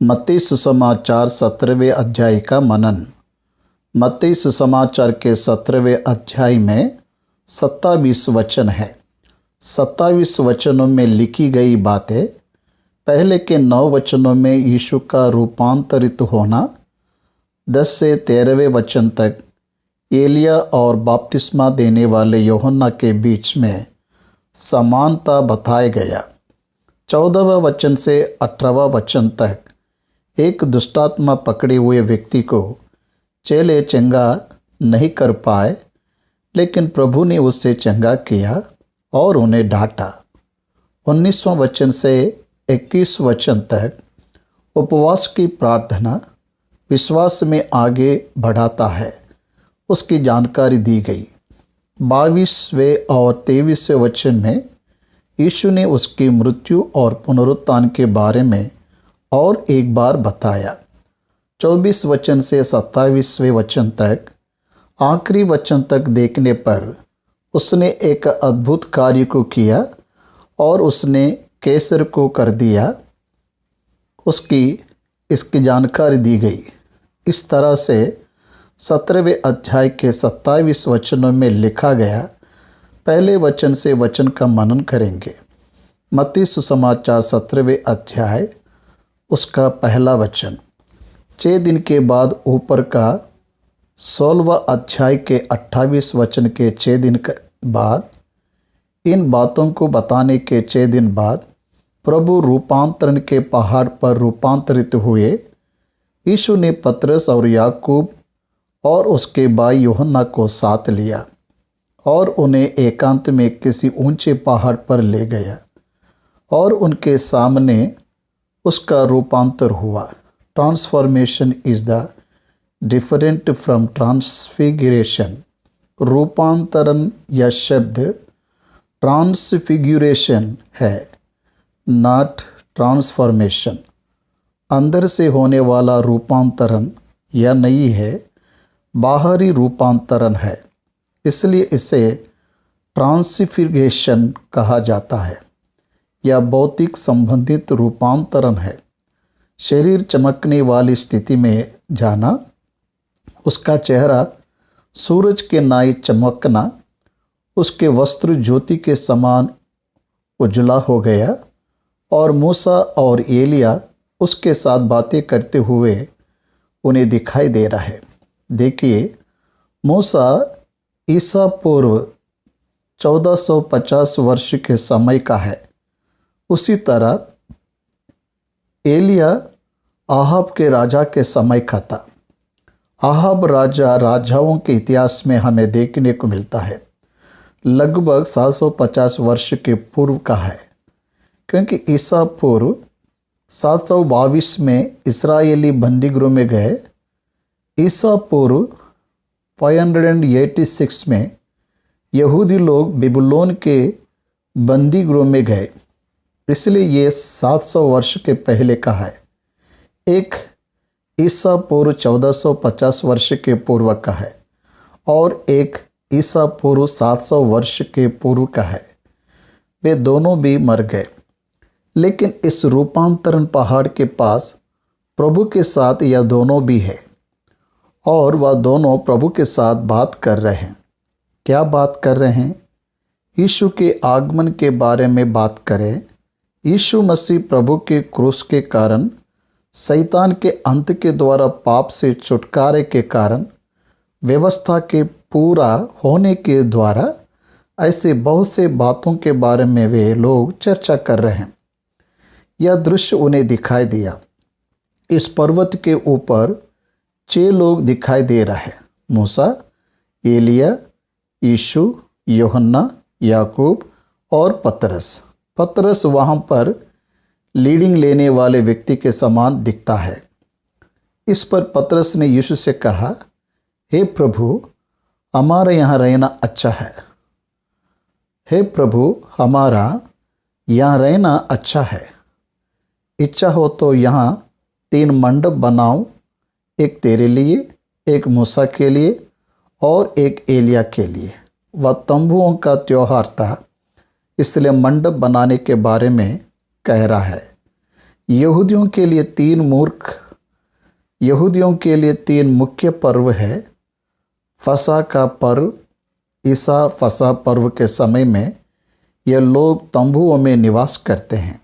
मत्ती सुसमाचार 17वें अध्याय का मनन। मत्ती सुसमाचार के 17वें अध्याय में 27 वचन है। 27 वचनों में लिखी गई बातें, पहले के 9 वचनों में यीशु का रूपांतरित होना, 10 से 13वें वचन तक एलिया और बपतिस्मा देने वाले यूहन्ना के बीच में समानता बताया गया। 14वें वचन से 18वां वचन तक एक दुष्टात्मा पकड़े हुए व्यक्ति को चेले चंगा नहीं कर पाए, लेकिन प्रभु ने उससे चंगा किया और उन्हें डांटा। 19वां वचन से 21 वचन तक उपवास की प्रार्थना विश्वास में आगे बढ़ाता है, उसकी जानकारी दी गई। 22वें और 23वें वचन में यीशु ने उसकी मृत्यु और पुनरुत्थान के बारे में और एक बार बताया। 24 वचन से 27वें वचन तक आखिरी वचन तक देखने पर उसने एक अद्भुत कार्य को किया और उसने कैसर को कर दिया, इसकी जानकारी दी गई। इस तरह से 17वें अध्याय के 27 वचनों में लिखा गया पहले वचन से वचन का मनन करेंगे। मत्ती सुसमाचार 17वें अध्याय उसका पहला वचन। 6 दिन के बाद ऊपर का 16वां अध्याय के 28 वचन के 6 दिन के बाद, इन बातों को बताने के 6 दिन बाद प्रभु रूपांतरण के पहाड़ पर रूपांतरित हुए। यीशु ने पतरस और याकूब और उसके भाई यूहन्ना को साथ लिया और उन्हें एकांत में किसी ऊंचे पहाड़ पर ले गया और उनके सामने उसका रूपांतर हुआ। Transformation is the different from transfiguration. रूपांतरण या शब्द ट्रांसफिगुरेशन है, नॉट ट्रांसफॉर्मेशन। अंदर से होने वाला रूपांतरण या नहीं है, बाहरी रूपांतरण है, इसलिए इसे ट्रांसफिगरेशन कहा जाता है। यह भौतिक संबंधित रूपांतरण है। शरीर चमकने वाली स्थिति में जाना, उसका चेहरा सूरज के नाई चमकना, उसके वस्त्र ज्योति के समान उजला हो गया और मूसा और एलिया उसके साथ बातें करते हुए उन्हें दिखाई दे रहा है। देखिए, मूसा ईसा पूर्व 1450 वर्ष के समय का है। उसी तरह एलिया आहाब के राजा के समय का था। आहाब राजाओं के इतिहास में हमें देखने को मिलता है, लगभग 750 वर्ष के पूर्व का है, क्योंकि ईसा पूर्व 722 में इस्राएली बंदीगृह में गए। ईसा पूर्व 586 में यहूदी लोग बेबीलोन के बंदीगृह में गए, इसलिए ये 700 वर्ष के पहले का है। एक ईसा पूर्व 1450 वर्ष के पूर्व का है और एक ईसा पूर्व 700 वर्ष के पूर्व का है। वे दोनों भी मर गए, लेकिन इस रूपांतरण पहाड़ के पास प्रभु के साथ यह दोनों भी है और वह दोनों प्रभु के साथ बात कर रहे हैं। क्या बात कर रहे हैं? यीशु के आगमन के बारे में बात करें। यीशु मसीह प्रभु के क्रूस के कारण, शैतान के अंत के द्वारा पाप से छुटकारे के कारण, व्यवस्था के पूरा होने के द्वारा, ऐसे बहुत से बातों के बारे में वे लोग चर्चा कर रहे हैं। यह दृश्य उन्हें दिखाई दिया। इस पर्वत के ऊपर 6 लोग दिखाई दे रहे हैं, मूसा, एलिया, यीशु, यूहन्ना, याकूब और पतरस। पतरस वहाँ पर लीडिंग लेने वाले व्यक्ति के समान दिखता है। इस पर पतरस ने यीशु से कहा, हे प्रभु, हमारा यहाँ रहना अच्छा है। हे प्रभु, हमारा यहाँ रहना अच्छा है। इच्छा हो तो यहाँ 3 मंडप बनाओ, एक तेरे लिए, एक मूसा के लिए और एक एलिया के लिए। वह तंबुओं का त्योहार था, इसलिए मंडप बनाने के बारे में कह रहा है। यहूदियों के लिए तीन मुख्य पर्व है। फसह का पर्व। ईसा फसह पर्व के समय में ये लोग तंबुओं में निवास करते हैं।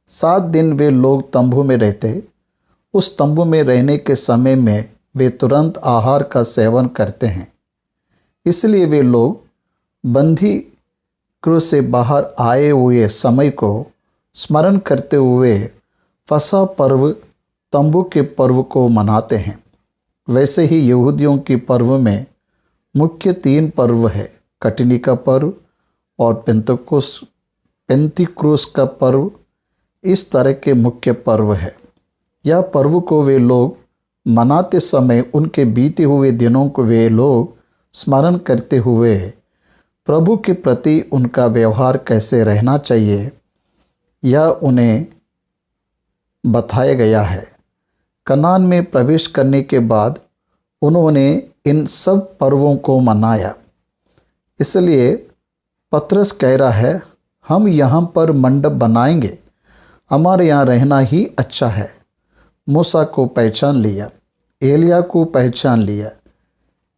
7 दिन वे लोग तंबू में रहते। उस तंबू में रहने के समय में वे तुरंत आहार का सेवन करते हैं। इसलिए वे लोग बंदी गृह से बाहर आए हुए समय को स्मरण करते हुए फसह पर्व, तंबू के पर्व को मनाते हैं। वैसे ही यहूदियों की पर्व में मुख्य 3 पर्व है। कटनी का पर्व और पेंतिकुस्त का पर्व इस तरह के मुख्य पर्व है। यह पर्व को वे लोग मनाते समय उनके बीते हुए दिनों को वे लोग स्मरण करते हुए प्रभु के प्रति उनका व्यवहार कैसे रहना चाहिए यह उन्हें बताया गया है। कनान में प्रवेश करने के बाद उन्होंने इन सब पर्वों को मनाया। इसलिए पतरस कह रहा है, हम यहाँ पर मंडप बनाएंगे, हमारे यहाँ रहना ही अच्छा है। मूसा को पहचान लिया, एलिया को पहचान लिया,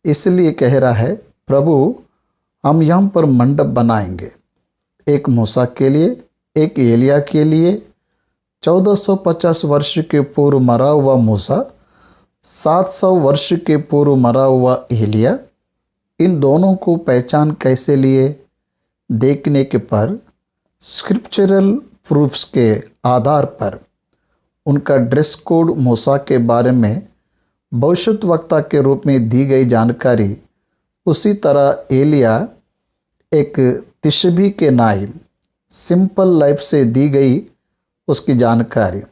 इसलिए कह रहा है, प्रभु हम यहाँ पर मंडप बनाएंगे, एक मूसा के लिए, एक एलिया के लिए। 1450 वर्ष के पूर्व मरा हुआ मूसा, 700 वर्ष के पूर्व मरा हुआ एलिया, इन दोनों को पहचान कैसे लिए? देखने के पर स्क्रिप्चरल प्रूफ्स के आधार पर उनका ड्रेस कोड, मूसा के बारे में भविष्यद्वक्ता के रूप में दी गई जानकारी, उसी तरह एलिया एक तिशबी के नाई, सिंपल लाइफ से दी गई उसकी जानकारी,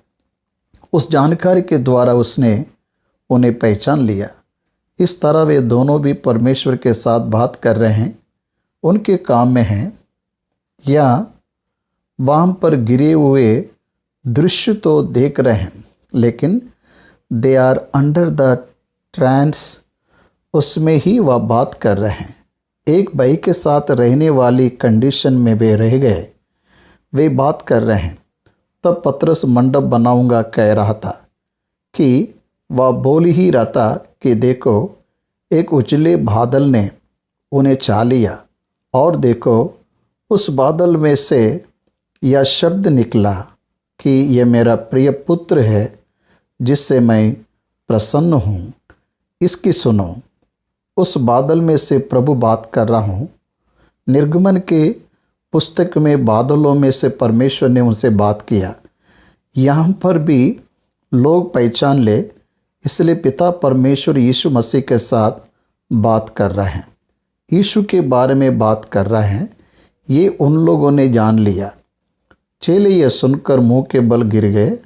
उस जानकारी के द्वारा उसने उन्हें पहचान लिया। इस तरह वे दोनों भी परमेश्वर के साथ बात कर रहे हैं, उनके काम में हैं, या वहाँ पर गिरे हुए दृश्य तो देख रहे हैं, लेकिन they are under the trance, उसमें ही वह बात कर रहे हैं। एक भाई के साथ रहने वाली कंडीशन में वे रह गए, वे बात कर रहे हैं। तब पतरस मंडप बनाऊंगा कह रहा था कि वह बोल ही रहा था कि देखो एक उजले बादल ने उन्हें छा लिया, और देखो उस बादल में से यह शब्द निकला कि यह मेरा प्रिय पुत्र है जिससे मैं प्रसन्न हूँ, इसकी सुनो। उस बादल में से प्रभु बात कर रहा हूँ। निर्गमन के पुस्तक में बादलों में से परमेश्वर ने उनसे बात किया। यहाँ पर भी लोग पहचान ले, इसलिए पिता परमेश्वर यीशु मसीह के साथ बात कर रहे हैं, यीशु के बारे में बात कर रहे हैं। ये उन लोगों ने जान लिया। चेले यह सुनकर मुंह के बल गिर गए।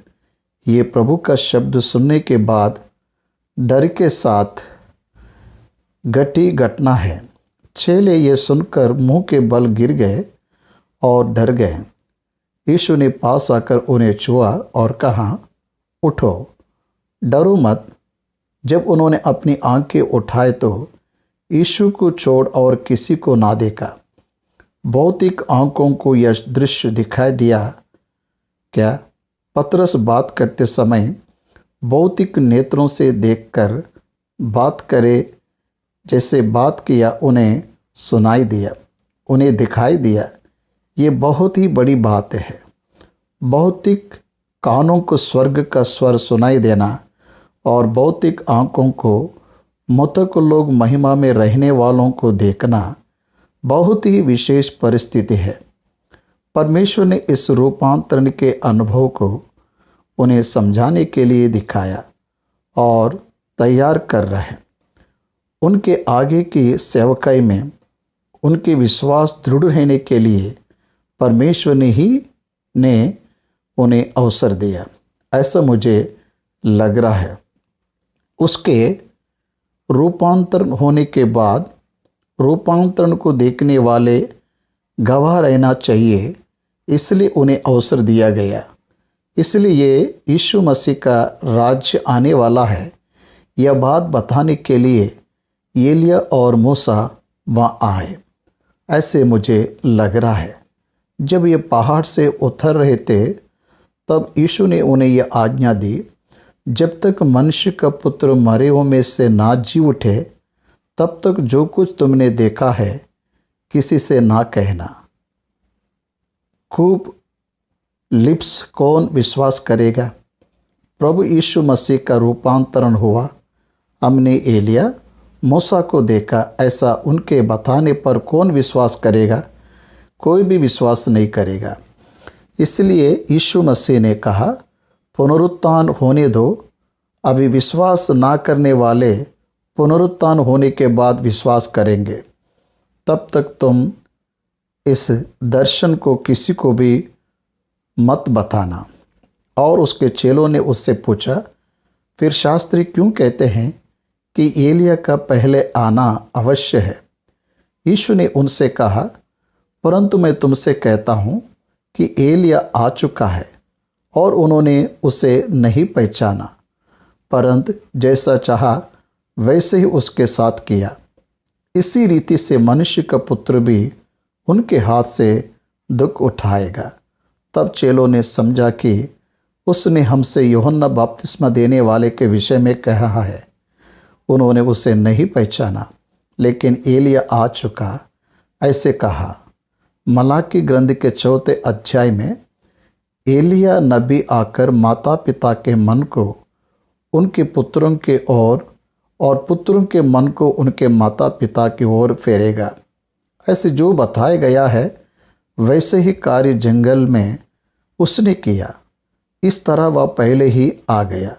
ये प्रभु का शब्द सुनने के बाद डर के साथ घटी घटना है। चेले ये सुनकर मुंह के बल गिर गए और डर गए। यीशु ने पास आकर उन्हें छुआ और कहा, उठो, डरो मत। जब उन्होंने अपनी आंखें उठाए तो यीशु को छोड़ और किसी को ना देखा। भौतिक आंखों को यह दृश्य दिखाई दिया क्या? पतरस बात करते समय भौतिक नेत्रों से देखकर बात करे, जैसे बात किया उन्हें सुनाई दिया, उन्हें दिखाई दिया। ये बहुत ही बड़ी बात है। भौतिक कानों को स्वर्ग का स्वर सुनाई देना और भौतिक आंखों को मृतक लोग महिमा में रहने वालों को देखना बहुत ही विशेष परिस्थिति है। परमेश्वर ने इस रूपांतरण के अनुभव को उन्हें समझाने के लिए दिखाया और तैयार कर रहे हैं। उनके आगे की सेवकाई में उनके विश्वास दृढ़ रहने के लिए परमेश्वर ने उन्हें अवसर दिया, ऐसा मुझे लग रहा है। उसके रूपांतरण होने के बाद रूपांतरण को देखने वाले गवाह रहना चाहिए, इसलिए उन्हें अवसर दिया गया। इसलिए यीशु मसीह का राज्य आने वाला है, यह बात बताने के लिए एलिया और मूसा वहाँ आए, ऐसे मुझे लग रहा है। जब ये पहाड़ से उतर रहे थे तब यीशु ने उन्हें यह आज्ञा दी, जब तक मनुष्य का पुत्र मरे हुओं में से ना जी उठे, तब तक जो कुछ तुमने देखा है किसी से ना कहना। खूब लिप्स कौन विश्वास करेगा? प्रभु यीशु मसीह का रूपांतरण हुआ। हमने एलिया मूसा को देखा, ऐसा उनके बताने पर कौन विश्वास करेगा? कोई भी विश्वास नहीं करेगा। इसलिए यीशु मसीह ने कहा, पुनरुत्थान होने दो। अभी विश्वास ना करने वाले पुनरुत्थान होने के बाद विश्वास करेंगे। तब तक तुम इस दर्शन को किसी को भी मत बताना। और उसके चेलों ने उससे पूछा, फिर शास्त्री क्यों कहते हैं कि एलिया का पहले आना अवश्य है? यीशु ने उनसे कहा, परंतु मैं तुमसे कहता हूँ कि एलिया आ चुका है और उन्होंने उसे नहीं पहचाना, परंतु जैसा चाहा वैसे ही उसके साथ किया। इसी रीति से मनुष्य का पुत्र भी उनके हाथ से दुख उठाएगा। तब चेलों ने समझा कि उसने हमसे यूहन्ना बपतिस्मा देने वाले के विषय में कहा है। उन्होंने उसे नहीं पहचाना, लेकिन एलिया आ चुका ऐसे कहा। मलाकी ग्रंथ के 4 अध्याय में एलिया नबी आकर माता पिता के मन को उनके पुत्रों के ओर और पुत्रों के मन को उनके माता पिता की ओर फेरेगा। ऐसे जो बताया गया है वैसे ही कार्य जंगल में उसने किया। इस तरह वह पहले ही आ गया।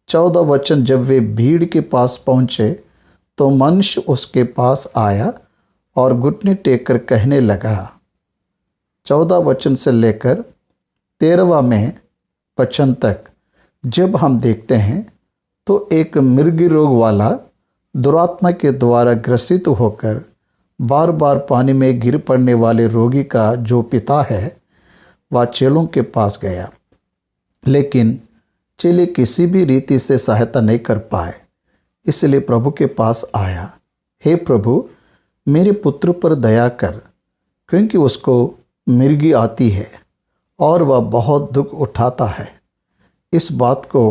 14 वचन, जब वे भीड़ के पास पहुंचे तो मनुष्य उसके पास आया और घुटने टेककर कहने लगा। 14 वचन से लेकर 13वां में वचन तक जब हम देखते हैं तो एक मृगी रोग वाला दुरात्मा के द्वारा ग्रसित होकर बार बार पानी में गिर पड़ने वाले रोगी का जो पिता है वह चेलों के पास गया, लेकिन चेले किसी भी रीति से सहायता नहीं कर पाए। इसलिए प्रभु के पास आया, हे प्रभु, मेरे पुत्र पर दया कर, क्योंकि उसको मिर्गी आती है और वह बहुत दुख उठाता है। इस बात को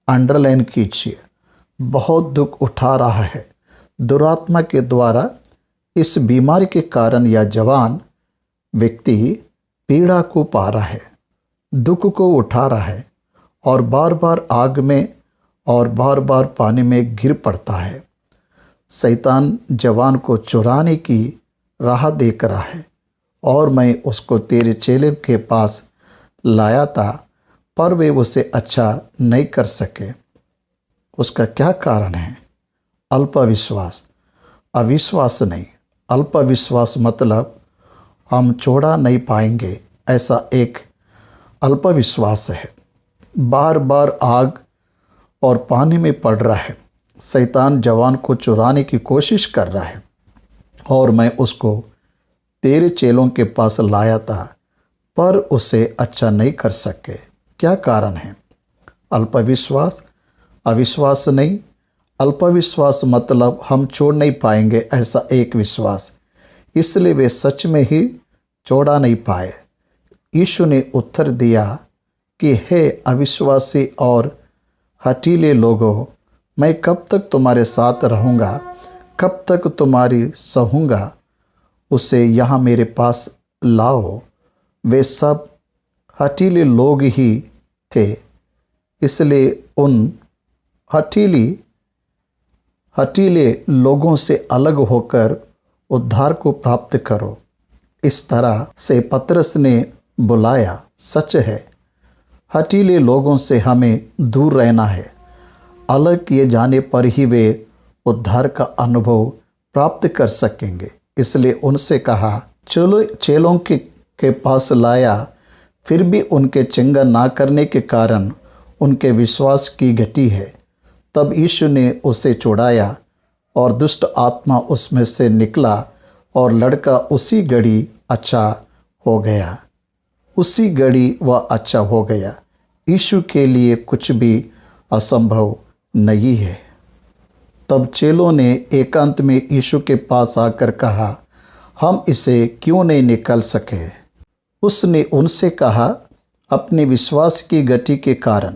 अंडरलाइन कीजिए, बहुत दुख उठा रहा है। दुरात्मा के द्वारा इस बीमारी के कारण यह जवान व्यक्ति पीड़ा को पा रहा है, दुख को उठा रहा है और बार बार आग में और बार बार पानी में गिर पड़ता है। शैतान जवान को चुराने की राह देख रहा है और मैं उसको तेरे चेले के पास लाया था, पर वे उसे अच्छा नहीं कर सके। उसका क्या कारण है? अल्पविश्वास। अविश्वास नहीं, अल्पविश्वास मतलब हम छोड़ा नहीं पाएंगे, ऐसा एक अल्पविश्वास है। बार बार आग और पानी में पड़ रहा है। शैतान जवान को चुराने की कोशिश कर रहा है और मैं उसको तेरे चेलों के पास लाया था, पर उसे अच्छा नहीं कर सके। क्या कारण है? अल्पविश्वास। अविश्वास नहीं, अल्पविश्वास मतलब हम छोड़ नहीं पाएंगे ऐसा एक विश्वास। इसलिए वे सच में ही छोड़ा नहीं पाए। यीशु ने उत्तर दिया कि हे अविश्वासी और हठीले लोगों, मैं कब तक तुम्हारे साथ रहूँगा, कब तक तुम्हारी सहूँगा? उसे यहाँ मेरे पास लाओ। वे सब हठीले लोग ही थे, इसलिए उन हठीले लोगों से अलग होकर उद्धार को प्राप्त करो। इस तरह से पतरस ने बुलाया। सच है, हठीले लोगों से हमें दूर रहना है। अलग किए जाने पर ही वे उद्धार का अनुभव प्राप्त कर सकेंगे। इसलिए उनसे कहा, चलो चेलों के पास लाया। फिर भी उनके चंगा ना करने के कारण उनके विश्वास की गति है। तब यीशु ने उसे छुड़ाया और दुष्ट आत्मा उसमें से निकला और लड़का उसी घड़ी अच्छा हो गया। उसी घड़ी वह अच्छा हो गया। यीशु के लिए कुछ भी असंभव नहीं है। तब चेलों ने एकांत में यीशु के पास आकर कहा, हम इसे क्यों नहीं निकाल सके? उसने उनसे कहा, अपने विश्वास की गति के कारण,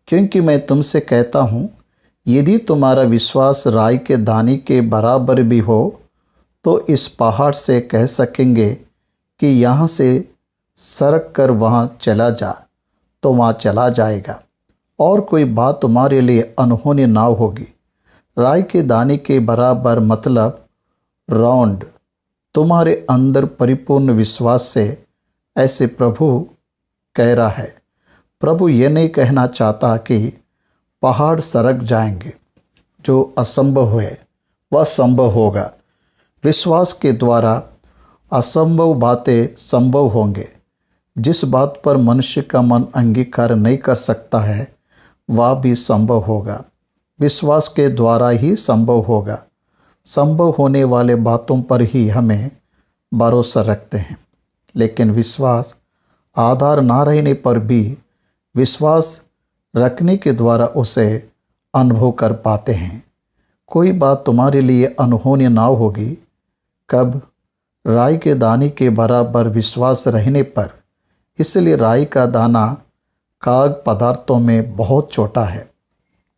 क्योंकि मैं तुमसे कहता हूँ, यदि तुम्हारा विश्वास राई के दाने के बराबर भी हो तो इस पहाड़ से कह सकेंगे कि यहाँ से सरक कर वहाँ चला जा, तो वहाँ चला जाएगा, और कोई बात तुम्हारे लिए अनहोनी ना होगी। राई के दाने के बराबर मतलब राउंड तुम्हारे अंदर परिपूर्ण विश्वास से, ऐसे प्रभु कह रहा है। प्रभु ये नहीं कहना चाहता कि पहाड़ सरक जाएंगे। जो असंभव है वह संभव होगा। विश्वास के द्वारा असंभव बातें संभव होंगे। जिस बात पर मनुष्य का मन अंगीकार नहीं कर सकता है वह भी संभव होगा। विश्वास के द्वारा ही संभव होगा। संभव होने वाले बातों पर ही हमें भरोसा रखते हैं, लेकिन विश्वास आधार ना रहने पर भी विश्वास रखने के द्वारा उसे अनुभव कर पाते हैं। कोई बात तुम्हारे लिए अनहोनी ना होगी। कब? राई के दाने के बराबर विश्वास रहने पर। इसलिए राई का दाना खाद्य पदार्थों में बहुत छोटा है,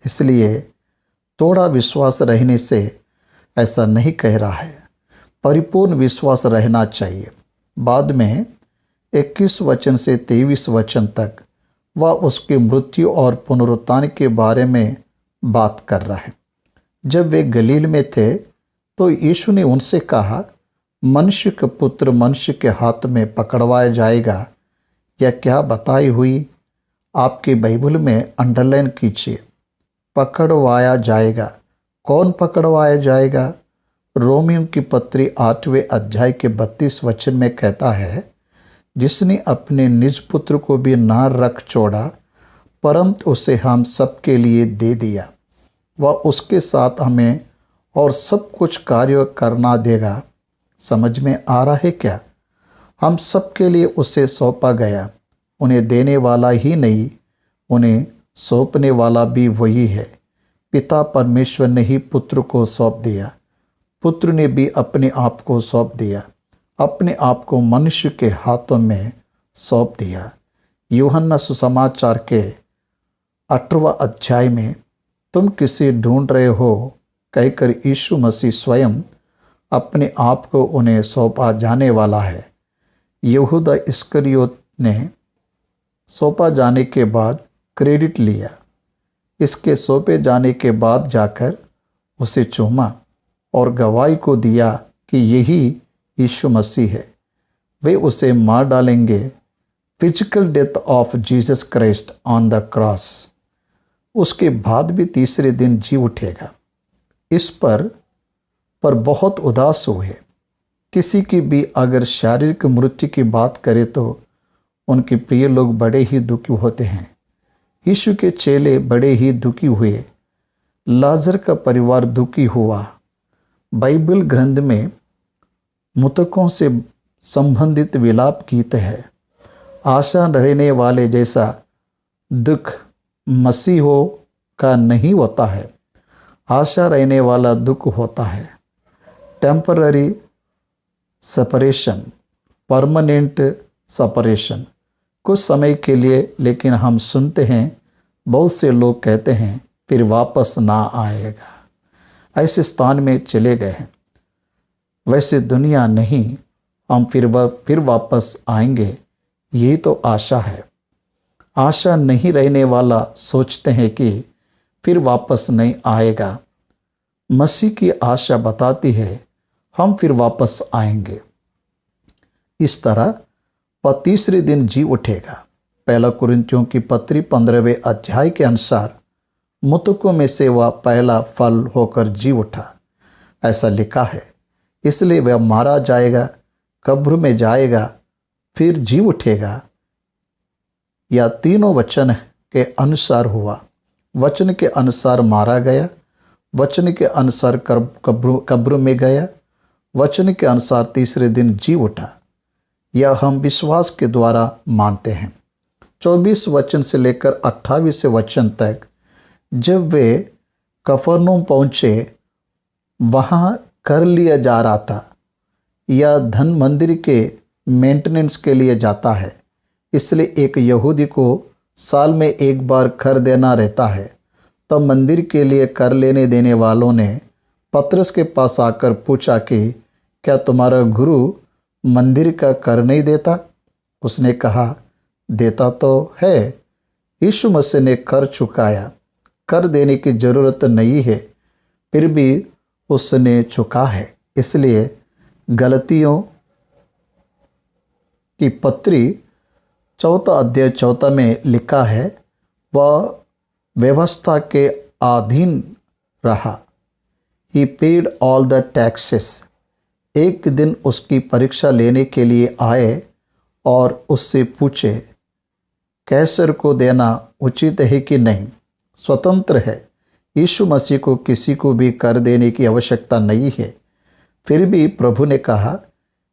इसलिए थोड़ा विश्वास रहने से ऐसा नहीं कह रहा है। परिपूर्ण विश्वास रहना चाहिए। बाद में 21 वचन से 23 वचन तक वह उसकी मृत्यु और पुनरुत्थान के बारे में बात कर रहा है। जब वे गलील में थे तो यीशु ने उनसे कहा, मनुष्य का पुत्र मनुष्य के हाथ में पकड़वाया जाएगा। यह क्या बताई हुई आपकी बाइबल में अंडरलाइन कीजिए। पकड़वाया जाएगा। कौन पकड़वाया जाएगा? रोमियों की पत्री 8वें अध्याय के 32 वचन में कहता है, जिसने अपने निज पुत्र को भी ना रख छोड़ा परंतु उसे हम सबके लिए दे दिया, वह उसके साथ हमें और सब कुछ कार्य करना देगा। समझ में आ रहा है क्या? हम सबके लिए उसे सौंपा गया। उन्हें देने वाला ही नहीं, उन्हें सौंपने वाला भी वही है। पिता परमेश्वर ने ही पुत्र को सौंप दिया। पुत्र ने भी अपने आप को सौंप दिया, अपने आप को मनुष्य के हाथों में सौंप दिया। यूहन्ना सुसमाचार के 8वां अध्याय में तुम किसे ढूंढ रहे हो कहकर यीशु मसीह स्वयं अपने आप को उन्हें सौंपा जाने वाला है। यहूदा इस्करियोत ने सौंपा जाने के बाद क्रेडिट लिया। इसके सौंपे जाने के बाद जाकर उसे चूमा और गवाही को दिया कि यही यीशु मसीह है। वे उसे मार डालेंगे। Physical death of Jesus Christ on the cross. उसके बाद भी तीसरे दिन जी उठेगा। इस पर बहुत उदास हुए। किसी की भी अगर शारीरिक मृत्यु की बात करें तो उनके प्रिय लोग बड़े ही दुखी होते हैं। यीशु के चेले बड़े ही दुखी हुए। लाजर का परिवार दुखी हुआ। बाइबल ग्रंथ में मृतकों से संबंधित विलाप गीत है। आशा रहने वाले जैसा दुख मसीहों का नहीं होता है। आशा रहने वाला दुख होता है। टेम्पररी सेपरेशन, परमानेंट सेपरेशन, कुछ समय के लिए। लेकिन हम सुनते हैं बहुत से लोग कहते हैं फिर वापस ना आएगा, ऐसे स्थान में चले गए हैं। वैसे दुनिया नहीं, हम फिर वापस आएंगे, यही तो आशा है। आशा नहीं रहने वाला सोचते हैं कि फिर वापस नहीं आएगा। मसीह की आशा बताती है हम फिर वापस आएंगे। इस तरह वह तीसरे दिन जी उठेगा। पहला कुरिन्थियों की पत्री 15वें अध्याय के अनुसार मृतकों में से वह पहला फल होकर जी उठा, ऐसा लिखा है। इसलिए वह मारा जाएगा, कब्र में जाएगा, फिर जी उठेगा। या तीनों वचन के अनुसार हुआ। वचन के अनुसार मारा गया, वचन के अनुसार कब्र में गया, वचन के अनुसार तीसरे दिन जी उठा। यह हम विश्वास के द्वारा मानते हैं। 24 वचन से लेकर 28वें वचन तक जब वे कफरनहूम पहुँचे, वहाँ कर लिया जा रहा था। यह धन मंदिर के मेंटेनेंस के लिए जाता है। इसलिए एक यहूदी को साल में एक बार कर देना रहता है। तब मंदिर के लिए कर लेने देने वालों ने पतरस के पास आकर पूछा कि क्या तुम्हारा गुरु मंदिर का कर नहीं देता? उसने कहा, देता तो है। यीशु मसीह ने कर चुकाया, कर देने की जरूरत नहीं है, फिर भी उसने चुका है। इसलिए गलतियों की पत्री 4 अध्याय 14 में लिखा है, वह व्यवस्था के अधीन रहा। ही पेड ऑल द टैक्सेस। एक दिन उसकी परीक्षा लेने के लिए आए और उससे पूछे, कैसर को देना उचित है कि नहीं? स्वतंत्र है। यीशु मसीह को किसी को भी कर देने की आवश्यकता नहीं है। फिर भी प्रभु ने कहा,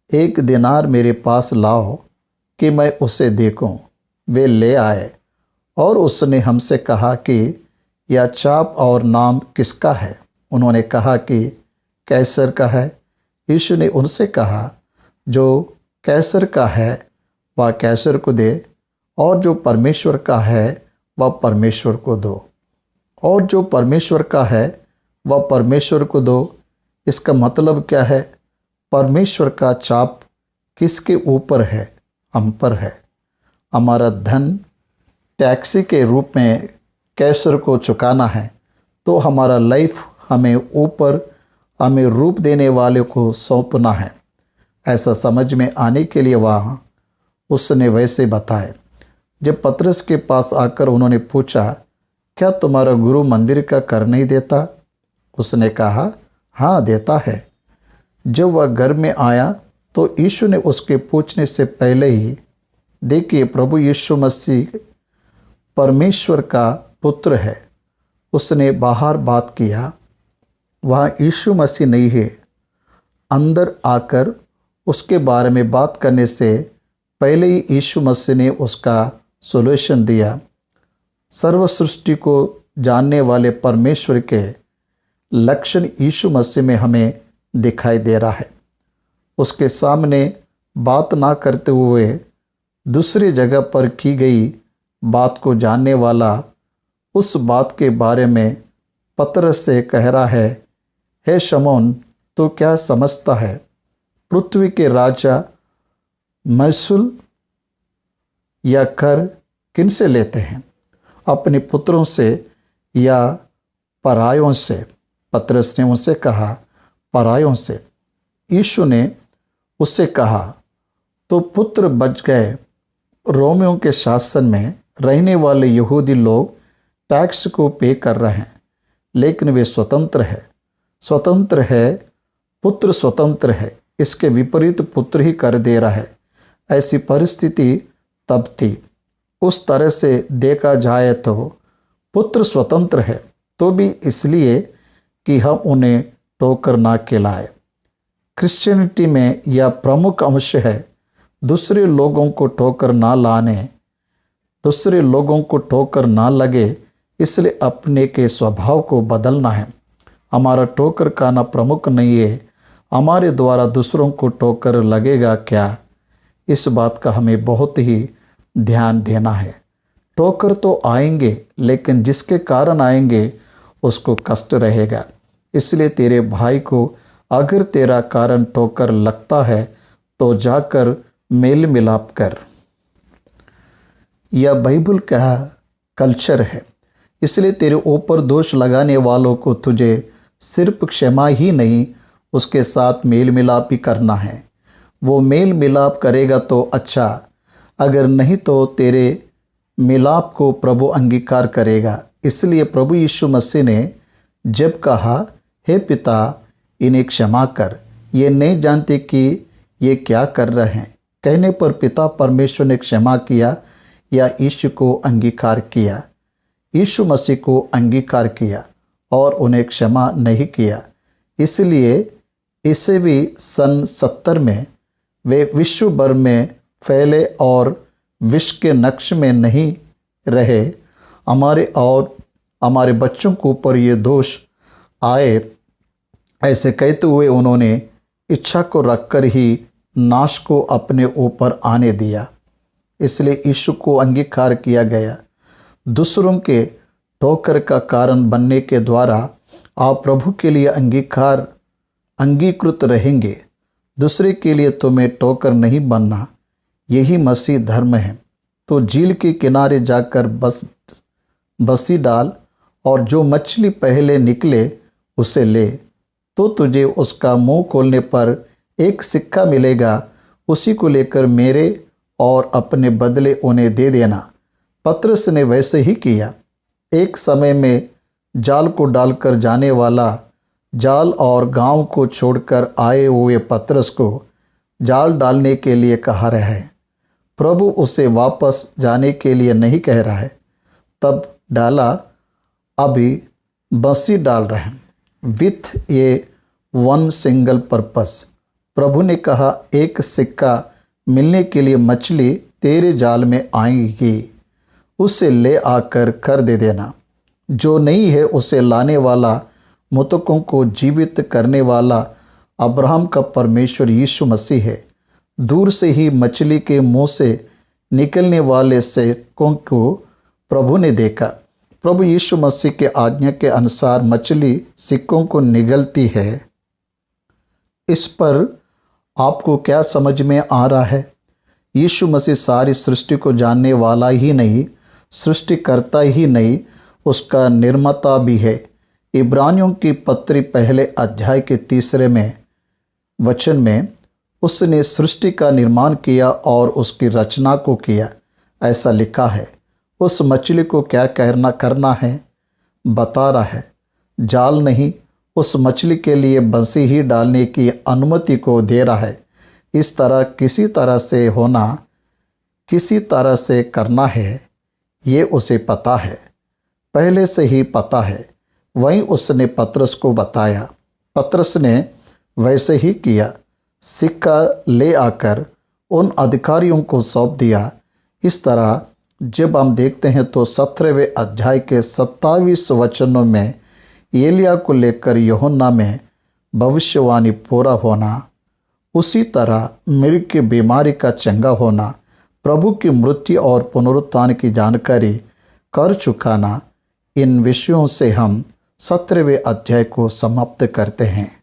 1 दिनार मेरे पास लाओ कि मैं उसे देखूं। वे ले आए और उसने हमसे कहा कि यह चाप और नाम किसका है? उन्होंने कहा कि कैसर का है। यीशु ने उनसे कहा, जो कैसर का है वह कैसर को दे, और जो परमेश्वर का है वह परमेश्वर को दो, और जो परमेश्वर का है वह परमेश्वर को दो। इसका मतलब क्या है? परमेश्वर का चाप किसके ऊपर है? हम पर है। हमारा धन टैक्सी के रूप में कैसर को चुकाना है, तो हमारा लाइफ हमें रूप देने वाले को सौंपना है। ऐसा समझ में आने के लिए वह उसने वैसे बताए। जब पतरस के पास आकर उन्होंने पूछा, क्या तुम्हारा गुरु मंदिर का कर नहीं देता? उसने कहा, हाँ देता है। जब वह घर में आया तो यीशु ने उसके पूछने से पहले ही, देखिए प्रभु यीशु मसीह परमेश्वर का पुत्र है, उसने बाहर बात किया। वहाँ यीशु मसीह नहीं है। अंदर आकर उसके बारे में बात करने से पहले ही यीशु मसीह ने उसका सॉल्यूशन दिया। सर्व सृष्टि को जानने वाले परमेश्वर के लक्षण यीशु मसीह में हमें दिखाई दे रहा है। उसके सामने बात ना करते हुए दूसरी जगह पर की गई बात को जानने वाला उस बात के बारे में पतरस से कह रहा है, हे शमौन, तो क्या समझता है? पृथ्वी के राजा महसूल या कर किनसे लेते हैं? अपने पुत्रों से या परायों से? पतरस ने उनसे कहा, परायों से। यीशु ने उससे कहा, तो पुत्र बच गए। रोमियों के शासन में रहने वाले यहूदी लोग टैक्स को पे कर रहे हैं, लेकिन वे स्वतंत्र है। पुत्र स्वतंत्र है, इसके विपरीत पुत्र ही कर दे रहा है। ऐसी परिस्थिति तब थी। उस तरह से देखा जाए तो पुत्र स्वतंत्र है, तो भी इसलिए कि हम उन्हें ठोकर ना खिलाए। क्रिश्चियनिटी में यह प्रमुख अंश है, दूसरे लोगों को ठोकर ना लगे, इसलिए अपने के स्वभाव को बदलना है। हमारा ठोकर खाना प्रमुख नहीं है, हमारे द्वारा दूसरों को ठोकर लगेगा क्या, इस बात का हमें बहुत ही ध्यान देना है। ठोकर तो आएंगे, लेकिन जिसके कारण आएंगे उसको कष्ट रहेगा। इसलिए तेरे भाई को अगर तेरा कारण ठोकर लगता है तो जाकर मेल मिलाप कर। यह बाइबल का कल्चर है। इसलिए तेरे ऊपर दोष लगाने वालों को तुझे सिर्फ क्षमा ही नहीं, उसके साथ मेल मिलाप भी करना है। वो मेल मिलाप करेगा तो अच्छा, अगर नहीं तो तेरे मिलाप को प्रभु अंगीकार करेगा। इसलिए प्रभु यीशु मसीह ने जब कहा, हे पिता, इन्हें क्षमा कर, ये नहीं जानते कि ये क्या कर रहे हैं, कहने पर पिता परमेश्वर ने क्षमा किया या यीशु को अंगीकार किया? यीशु मसीह को अंगीकार किया और उन्हें क्षमा नहीं किया। इसलिए इसे भी सन 70 में वे विश्व भर में फैले और विश्व के नक्श में नहीं रहे। हमारे और हमारे बच्चों के ऊपर ये दोष आए, ऐसे कहते हुए उन्होंने इच्छा को रखकर ही नाश को अपने ऊपर आने दिया। इसलिए यीशु को अंगीकार किया गया। दूसरों के ठोकर का कारण बनने के द्वारा आप प्रभु के लिए अंगीकृत रहेंगे। दूसरे के लिए तुम्हें ठोकर नहीं बनना, यही मसीह धर्म है। तो झील के किनारे जाकर बंसी डाल और जो मछली पहले निकले उसे ले, तो तुझे उसका मुंह खोलने पर एक सिक्का मिलेगा। उसी को लेकर मेरे और अपने बदले उन्हें दे देना। पतरस ने वैसे ही किया। एक समय में जाल को डालकर जाने वाला जाल और गांव को छोड़कर आए हुए पतरस को जाल डालने के लिए कहा रहा है। प्रभु उसे वापस जाने के लिए नहीं कह रहा है। तब डाला, अभी बंसी डाल रहे हैं विथ ये वन सिंगल पर्पस। प्रभु ने कहा, एक सिक्का मिलने के लिए मछली तेरे जाल में आएगी, उसे ले आकर कर दे देना। जो नहीं है उसे लाने वाला, मृतकों को जीवित करने वाला अब्राहम का परमेश्वर यीशु मसीह है। दूर से ही मछली के मुंह से निकलने वाले सिक्कों को प्रभु ने देखा। प्रभु यीशु मसीह के आज्ञा के अनुसार मछली सिक्कों को निगलती है। इस पर आपको क्या समझ में आ रहा है? यीशु मसीह सारी सृष्टि को जानने वाला ही नहीं, सृष्टिकर्ता ही नहीं, उसका निर्माता भी है। इब्रानियों की पत्री पहले अध्याय के 3 वचन में उसने सृष्टि का निर्माण किया और उसकी रचना को किया, ऐसा लिखा है। उस मछली को क्या करना है बता रहा है, जाल नहीं, उस मछली के लिए बंसी ही डालने की अनुमति को दे रहा है। इस तरह किसी तरह से होना, किसी तरह से करना है, ये उसे पता है, पहले से ही पता है। वहीं उसने पतरस को बताया। पतरस ने वैसे ही किया, सिक्का ले आकर उन अधिकारियों को सौंप दिया। इस तरह जब हम देखते हैं तो 17वें अध्याय के 27 वचनों में एलिया को लेकर यूहन्ना में भविष्यवाणी पूरा होना, उसी तरह मृग की बीमारी का चंगा होना, प्रभु की मृत्यु और पुनरुत्थान की जानकारी कर चुकाना, इन विषयों से हम 17वें अध्याय को समाप्त करते हैं।